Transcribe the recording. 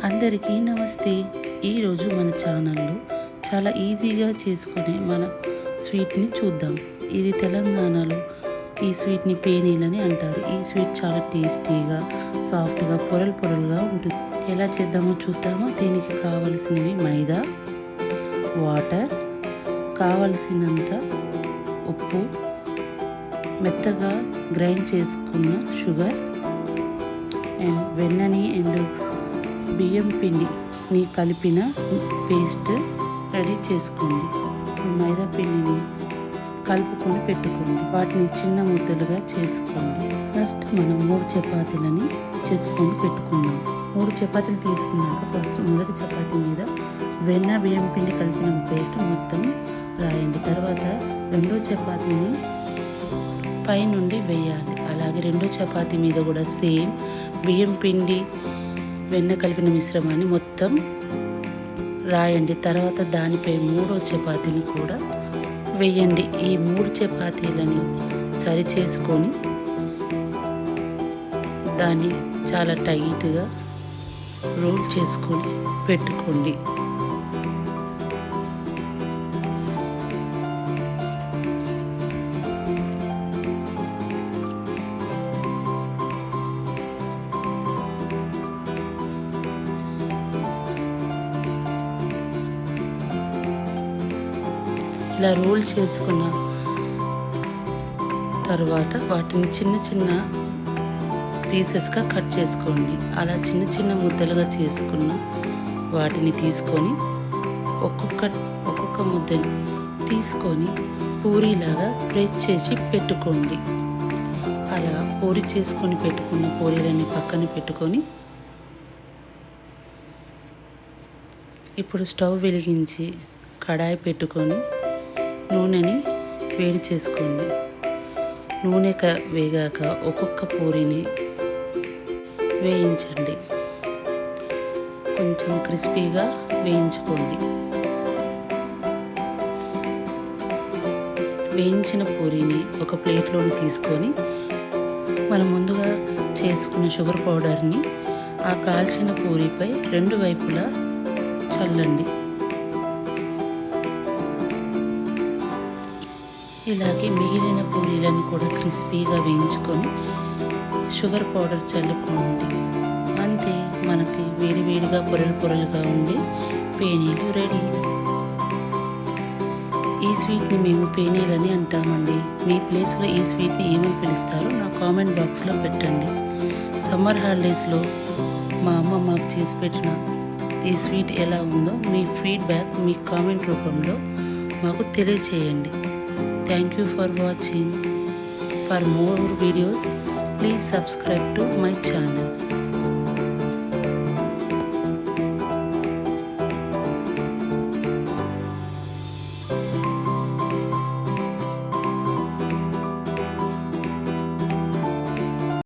అందరికీ నమస్తే. ఈరోజు మన ఛానల్లో చాలా ఈజీగా చేసుకునే మన స్వీట్ని చూద్దాం. ఇది తెలంగాణలో ఈ స్వీట్ని పేనీలని అంటారు. ఈ స్వీట్ చాలా టేస్టీగా, సాఫ్ట్గా, పొరలు పొరలుగా ఉంటుంది. ఎలా చేద్దామో చూద్దామో. దీనికి కావలసినవి మైదా, వాటర్, కావలసినంత ఉప్పు, మెత్తగా గ్రైండ్ చేసుకున్న షుగర్ అండ్ వెన్నని అండ్ బియ్యం పిండిని కలిపిన పేస్ట్ రెడీ చేసుకోండి. మైదా పిండిని కలుపుకొని పెట్టుకోండి. వాటిని చిన్న ముద్దలుగా చేసుకోండి. ఫస్ట్ మనం 3 చపాతీలని చేసుకొని పెట్టుకుందాం. 3 చపాతీలు తీసుకున్నాక ఫస్ట్ మొదటి చపాతీ మీద వెన్న బియ్యం పిండి కలిపిన పేస్ట్ మొత్తం రాయండి. తర్వాత రెండో చపాతీని పైనుండి వేయాలి. అలాగే రెండో చపాతీ మీద కూడా సేమ్ బియ్యం పిండి వెన్న కలిపిన మిశ్రమాన్ని మొత్తం రాయండి. తర్వాత దానిపై 3వ చపాతీని కూడా వేయండి. ఈ 3 చపాతీలని సరి చేసుకొని దాన్ని చాలా టైట్గా రోల్ చేసుకొని పెట్టుకోండి. ఇలా రోల్ చేసుకున్న తర్వాత వాటిని చిన్న చిన్న పీసెస్గా కట్ చేసుకోండి. అలా చిన్న చిన్న ముద్దలుగా చేసుకున్న వాటిని తీసుకొని ఒక్కొక్క ముద్దని తీసుకొని పూరీలాగా ప్రెస్ చేసి పెట్టుకోండి. అలా పూరి చేసుకొని పెట్టుకున్న పూరీలన్నీ పక్కన పెట్టుకొని ఇప్పుడు స్టవ్ వెలిగించి కడాయి పెట్టుకొని నూనెని వేడి చేసుకోండి. నూనె వేగాక ఒక్కొక్క పూరిని వేయించండి. కొంచెం క్రిస్పీగా వేయించుకోండి. వేయించిన పూరిని ఒక ప్లేట్లోని తీసుకొని మనం ముందుగా చేసుకున్న షుగర్ పౌడర్ని ఆ కాల్చిన పూరిపై 2 వైపులా చల్లండి. ఇలాగే మిగిలిన పూరీలను కూడా క్రిస్పీగా వేయించుకొని షుగర్ పౌడర్ చల్లుకోండి. అంతే, మనకి వేడివేడిగా పొరలుగా ఉండి పేనీలు రెడీ. ఈ స్వీట్ని మేము పేనీలని అంటామండి. మీ ప్లేస్లో ఈ స్వీట్ని ఏమని పిలుస్తారో నా కామెంట్ బాక్స్లో పెట్టండి. సమ్మర్ హాలిడేస్లో మా అమ్మ మాకు చేసి పెట్టిన ఈ స్వీట్ ఎలా ఉందో మీ ఫీడ్బ్యాక్ మీ కామెంట్ రూపంలో మాకు తెలియచేయండి. Thank you for watching. For more videos, please subscribe to my channel.